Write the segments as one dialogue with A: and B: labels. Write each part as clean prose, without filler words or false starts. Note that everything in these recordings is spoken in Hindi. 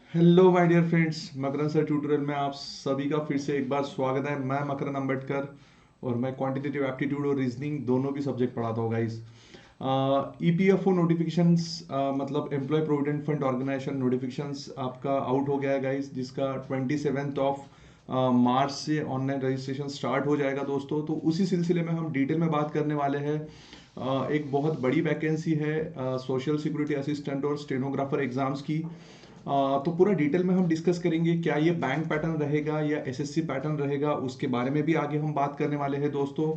A: Hello my dear friends, Makaran sir tutorial में आप सभी का फिर से एक बार स्वागत है। मैं मकरन अम्बेडकर और मैं क्वांटिटेटिव एप्टीट्यूड और रीजनिंग दोनों भी सब्जेक्ट पढ़ाता हूँ गाइस। ईपीएफओ नोटिफिकेशंस मतलब employ provident fund organisation notifications आपका आउट हो गया है गाइस, जिसका 27 ऑफ मार्च से ऑनलाइन रजिस्ट्रेशन स्टार्ट हो जाएगा दोस्तों। तो उसी सिलसिले में हम डिटेल में बात करने वाले हैं। एक बहुत बड़ी वैकेंसी है सोशल सिक्योरिटी असिस्टेंट और स्टेनोग्राफर एग्जाम्स की। तो पूरा डिटेल में हम डिस्कस करेंगे, क्या ये बैंक पैटर्न रहेगा या एसएससी पैटर्न रहेगा, उसके बारे में भी आगे हम बात करने वाले हैं दोस्तों।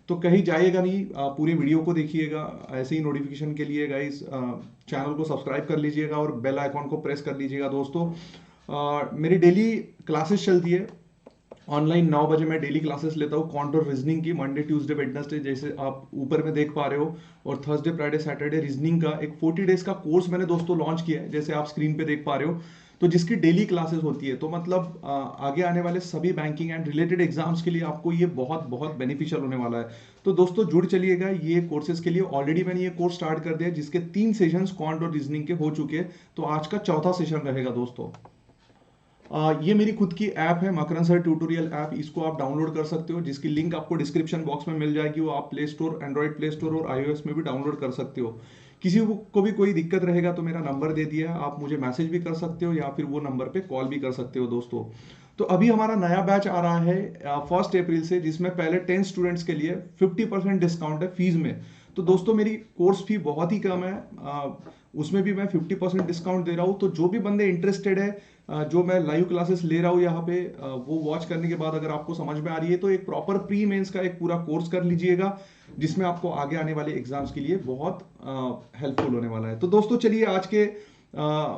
A: तो कहीं जाइएगा नहीं, पूरी वीडियो को देखिएगा। ऐसे ही नोटिफिकेशन के लिए गाइस चैनल को सब्सक्राइब कर लीजिएगा और बेल आइकॉन को प्रेस कर लीजिएगा दोस्तों। मेरी डेली क्लासेस चलती है ऑनलाइन। 9 बजे मैं डेली क्लासेस लेता हूँ क्वांट और रीजनिंग की, मंडे ट्यूसडे वेडनेसडे जैसे आप ऊपर में देख पा रहे हो। और थर्सडे फ्राइडे सैटरडे रीजनिंग का एक 40 डेज का कोर्स मैंने दोस्तों लॉन्च किया है, जैसे आप स्क्रीन पे देख पा रहे हो। तो जिसकी डेली क्लासेस होती है, तो मतलब आगे आने वाले सभी बैंकिंग एंड रिलेटेड एग्जाम्स के लिए आपको ये बहुत बहुत बेनिफिशियल होने वाला है। तो दोस्तों जुड़ चलिएगा ये कोर्सेज के लिए। ऑलरेडी मैंने ये कोर्स स्टार्ट कर दिया, जिसके 3 सेशंस क्वांट और रीजनिंग के हो चुके हैं। तो आज का चौथा सेशन रहेगा दोस्तों। ये मेरी खुद की ऐप है, मकरन सर ट्यूटोरियल ऐप। इसको आप डाउनलोड कर सकते हो, जिसकी लिंक आपको डिस्क्रिप्शन बॉक्स में मिल जाएगी। वो आप play store, Android play store और आईओएस में भी डाउनलोड कर सकते हो। किसी को भी कोई दिक्कत रहेगा तो मेरा नंबर दे दिया है, आप मुझे मैसेज भी कर सकते हो या फिर वो नंबर पे कॉल भी कर सकते हो दोस्तों। तो अभी हमारा नया बैच आ रहा है 1 अप्रैल से, जिसमें पहले 10 स्टूडेंट्स के लिए 50% डिस्काउंट है फीस में। तो दोस्तों मेरी कोर्स फी बहुत ही कम है, उसमें भी मैं 50% डिस्काउंट दे रहा हूँ। तो जो भी बंदे इंटरेस्टेड है, जो मैं लाइव क्लासेस ले रहा हूँ यहाँ पे, वो वॉच करने के बाद अगर आपको समझ में आ रही है तो एक प्रॉपर प्री मेंस का एक पूरा कोर्स कर लीजिएगा, जिसमें आपको आगे आने वाले एग्जाम्स के लिए बहुत हेल्पफुल होने वाला है। तो दोस्तों चलिए आज के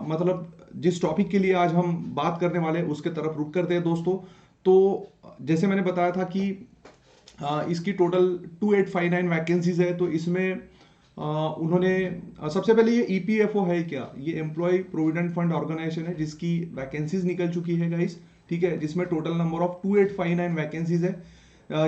A: मतलब जिस टॉपिक के लिए आज हम बात करने वाले हैं उसके तरफ रुक करते हैं दोस्तों। तो जैसे मैंने बताया था कि इसकी टोटल 2859 वैकेंसीज है। तो इसमें उन्होंने सबसे पहले ये ईपीएफओ है क्या, ये एम्प्लॉय प्रोविडेंट फंड ऑर्गेनाइजेशन है, जिसकी वैकेंसीज निकल चुकी है गाइस। ठीक है, जिसमें टोटल नंबर ऑफ 2859 वैकेंसीज है,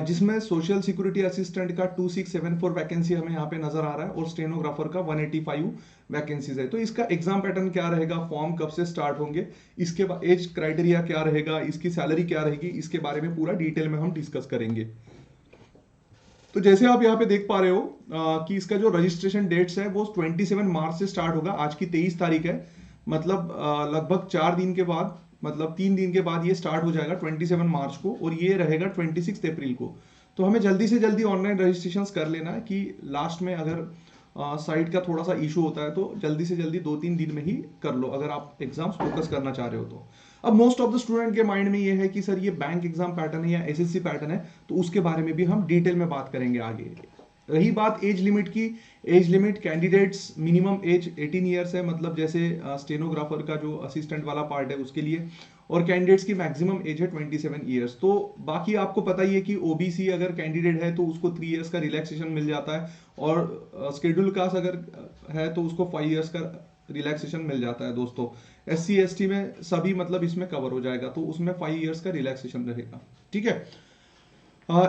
A: जिसमें सोशल सिक्योरिटी असिस्टेंट का 2674 वैकेंसी हमें यहाँ पे नजर आ रहा है और स्टेनोग्राफर का 185 वैकेंसीज है। तो इसका एग्जाम पैटर्न क्या रहेगा, फॉर्म कब से स्टार्ट होंगे, इसके बाद एज क्राइटेरिया क्या रहेगा, इसकी सैलरी क्या रहेगी, इसके बारे में पूरा डिटेल में हम डिस्कस करेंगे। तो जैसे आप यहाँ पे देख पा रहे हो कि इसका जो रजिस्ट्रेशन डेट्स है वो 27 मार्च से स्टार्ट होगा। आज की 23 तारीख है, मतलब लगभग 4 दिन के बाद, मतलब 3 दिन के बाद ये स्टार्ट हो जाएगा 27 मार्च को, और ये रहेगा 26 अप्रैल को। तो हमें जल्दी से जल्दी ऑनलाइन रजिस्ट्रेशन कर लेना है कि लास्ट में अगर साइट का थोड़ा सा इशू होता है तो जल्दी से जल्दी 2-3 दिन में ही कर लो, अगर आप एग्जाम्स फोकस करना चाह रहे हो तो। अब मोस्ट ऑफ द स्टूडेंट के माइंड में ये है कि सर ये बैंक एग्जाम पैटर्न है या एसएससी पैटर्न है, तो उसके बारे में भी हम डिटेल में बात करेंगे आगे। रही बात एज लिमिट की, age limit candidates minimum age 18 years है, मतलब जैसे स्टेनोग्राफर का जो असिस्टेंट वाला पार्ट है उसके लिए। और कैंडिडेट्स की मैक्सिमम एज है 27 ईयर्स। तो बाकी आपको पता ही है कि ओबीसी अगर कैंडिडेट है तो उसको 3 ईयर्स का रिलैक्सेशन मिल जाता है, और शेड्यूल कास्ट अगर है तो उसको 5 ईयर्स का रिलैक्सेशन मिल जाता है दोस्तों। एससी एसटी में सभी मतलब इसमें कवर हो जाएगा, तो उसमें 5 ईयर्स का रिलैक्सेशन रहेगा। ठीक है,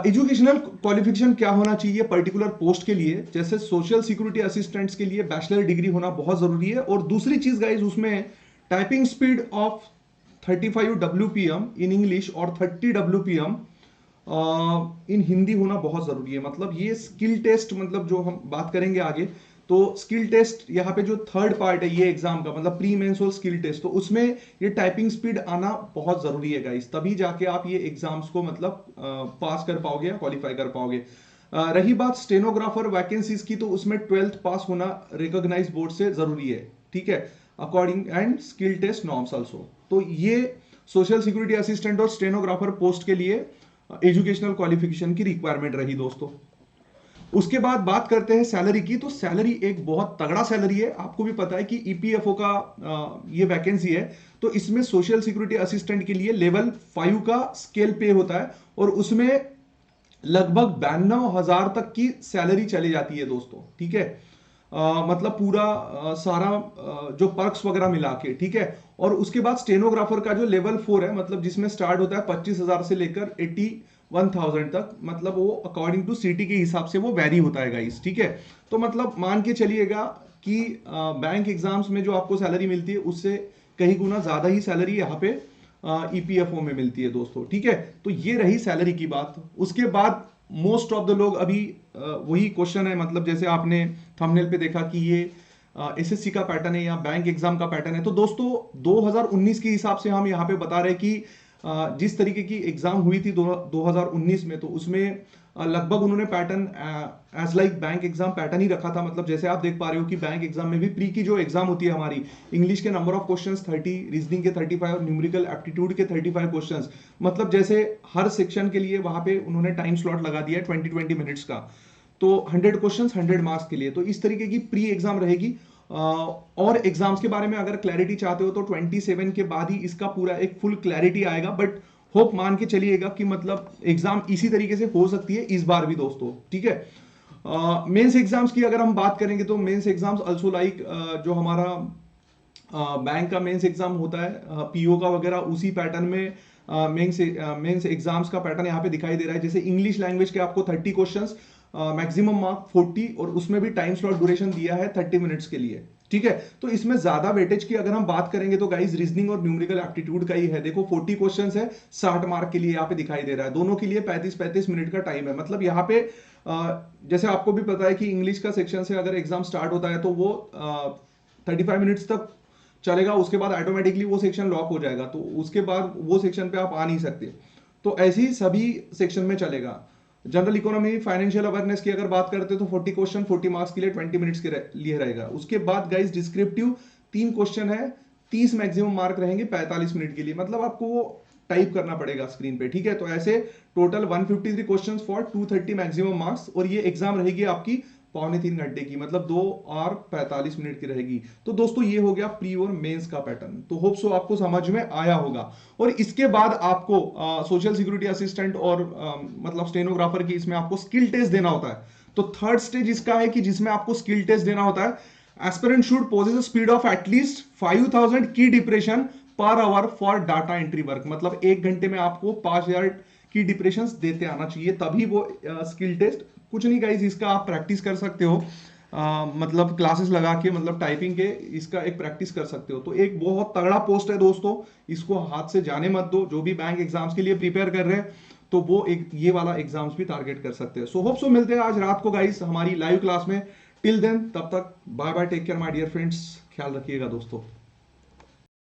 A: एजुकेशनल क्वालिफिकेशन क्या होना चाहिए पर्टिकुलर पोस्ट के लिए, जैसे सोशल सिक्योरिटी असिस्टेंट्स के लिए बैचलर डिग्री होना बहुत जरूरी है। और दूसरी चीज गाइज, उसमें typing speed of 35 WPM in English और 30 WPM इन हिंदी होना बहुत जरूरी है। मतलब ये स्किल टेस्ट, मतलब जो हम बात करेंगे आगे, तो स्किल टेस्ट यहाँ पे जो थर्ड पार्ट है ये एग्जाम का, मतलब प्री मेंस और स्किल टेस्ट, तो उसमें ये टाइपिंग स्पीड आना बहुत जरूरी है गाइस, तभी जाके आप ये एग्जाम्स को मतलब पास कर पाओगे या क्वालिफाई कर पाओगे। रही बात स्टेनोग्राफर वैकेंसीज की, तो उसमें 12th पास होना रिकॉग्नाइज बोर्ड से जरूरी है। ठीक है, according and skill test norms also. तो ये सोशल सिक्योरिटी असिस्टेंट और स्टेनोग्राफर पोस्ट के लिए एजुकेशनल क्वालिफिकेशन की रिक्वायरमेंट रही दोस्तों। उसके बाद बात करते हैं सैलरी की। तो सैलरी एक बहुत तगड़ा सैलरी है, आपको भी पता है कि ईपीएफओ का ये वैकेंसी है। तो इसमें सोशल सिक्योरिटी असिस्टेंट के लिए लेवल 5 का स्केल पे होता है, और उसमें लगभग 92,000 तक की सैलरी चली जाती है दोस्तों। ठीक है, मतलब पूरा सारा जो पर्क्स वगैरह मिला के। ठीक है, और उसके बाद स्टेनोग्राफर का जो लेवल 4 है, मतलब जिसमें स्टार्ट होता है 25,000 से लेकर 81,000 तक, मतलब वो अकॉर्डिंग टू सिटी के हिसाब से वो वेरी होता है गाइस। ठीक है, तो मतलब मान के चलिएगा कि बैंक एग्जाम्स में जो आपको सैलरी मिलती है उससे कहीं गुना ज्यादा ही सैलरी यहाँ पे ईपीएफओ में मिलती है दोस्तों, ठीक है। तो ये रही सैलरी की बात। उसके बाद मोस्ट ऑफ द लोग अभी वही क्वेश्चन है, मतलब जैसे आपने थंबनेल पे देखा कि ये एसएससी का पैटर्न है या बैंक एग्जाम का पैटर्न है। तो दोस्तों 2019 के हिसाब से हम यहाँ पे बता रहे हैं कि जिस तरीके की एग्जाम हुई थी 2019 में, तो उसमें लगभग उन्होंने pattern as like bank exam pattern ही रखा था। मतलब जैसे आप देख पा रहे हो कि बैंक एग्जाम में भी प्री की जो एग्जाम होती है हमारी, इंग्लिश के नंबर ऑफ क्वेश्चंस 30, रीजनिंग के 35 और न्यूमेरिकल एप्टीट्यूड के 35 क्वेश्चंस। मतलब जैसे हर सेक्शन के लिए वहां पे उन्होंने टाइम स्लॉट लगा दिया है 20 मिनट्स का। तो 100 क्वेश्चंस 100 मार्क्स के लिए। तो इस तरीके की प्री एग्जाम रहेगी। और एग्जाम्स के बारे में अगर क्लैरिटी चाहते हो तो 27 के बाद ही इसका पूरा एक फुल क्लैरिटी आएगा। बट होप मान के चलिएगा कि मतलब एग्जाम इसी तरीके से हो सकती है इस बार भी दोस्तों, ठीक है। मेंस एग्जाम्स की अगर हम बात करेंगे तो मेंस एग्जाम्स आल्सो लाइक जो हमारा बैंक का मेंस एग्जाम होता है पीओ का वगैरह, उसी पैटर्न में मेंस एग्जाम्स का पैटर्न यहाँ पे दिखाई दे रहा है। जैसे इंग्लिश लैंग्वेज के आपको 30 क्वेश्चंस, मैक्सिमम मार्क 40, और उसमें भी टाइम स्लॉट ड्यूरेशन दिया है 30 मिनट्स के लिए, ठीक है। तो इसमें ज्यादा वेटेज की अगर हम बात करेंगे तो गाइस रीजनिंग और न्यूमेरिकल एप्टीट्यूड का ही है। देखो 40 क्वेश्चंस है, 60 मार्क के लिए यहाँ पे दिखाई दे रहा है। दोनों के लिए 35-35 मिनट का टाइम है। मतलब यहाँ पे जैसे आपको भी पता है कि इंग्लिश का सेक्शन से अगर एग्जाम स्टार्ट होता है तो वो 35 मिनट्स तक चलेगा, उसके बाद ऑटोमेटिकली वो सेक्शन लॉक हो जाएगा। तो उसके बाद वो सेक्शन पे आप आ नहीं सकते। तो ऐसे ही सभी सेक्शन में चलेगा। जनरल इकोनॉमी, फाइनेंशियल अवेयरनेस की अगर बात करते हैं तो 40 क्वेश्चन 40 मार्क्स के लिए 20 मिनट्स के लिए रहेगा। उसके बाद गाइस डिस्क्रिप्टिव 3 क्वेश्चन है, 30 मैक्सिमम मार्क रहेंगे 45 मिनट के लिए। मतलब आपको वो टाइप करना पड़ेगा स्क्रीन पे, ठीक है। तो ऐसे total 153 questions for 230 maximum marks. और ये एग्जाम रहेगी आपकी 2.25 घंटे की, मतलब 2 और 45 मिनट की रहेगी। तो दोस्तों ये हो गया प्री और मेंस का पैटर्न। तो होप सो आपको समझ में आया होगा। और इसके बाद आपको सोशल सिक्योरिटी असिस्टेंट और मतलब स्टेनोग्राफर की इसमें आपको स्किल टेस्ट देना होता है। तो थर्ड स्टेज इसका है कि जिसमें आपको स्किल टेस्ट देना होता है। Aspirant should possess a speed of at least 5000 की depression per hour for data entry work. मतलब 1 घंटे में आपको 5000 की डिप्रेशन देते आना चाहिए, तभी वो स्किल टेस्ट। कुछ नहीं गाइस, इसका आप प्रैक्टिस कर सकते हो, मतलब क्लासेस लगा के, मतलब टाइपिंग के इसका एक प्रैक्टिस कर सकते हो। तो एक बहुत तगड़ा पोस्ट है दोस्तों, इसको हाथ से जाने मत दो। जो भी बैंक एग्जाम्स के लिए प्रिपेयर कर रहे हैं तो वो एक ये वाला एग्जाम्स भी टारगेट कर सकते हैं। सो होप सो मिलते हैं आज रात को गाइस हमारी लाइव क्लास में। टिल देन, तब तक bye bye, take care my dear friends, ख्याल रखिएगा दोस्तों।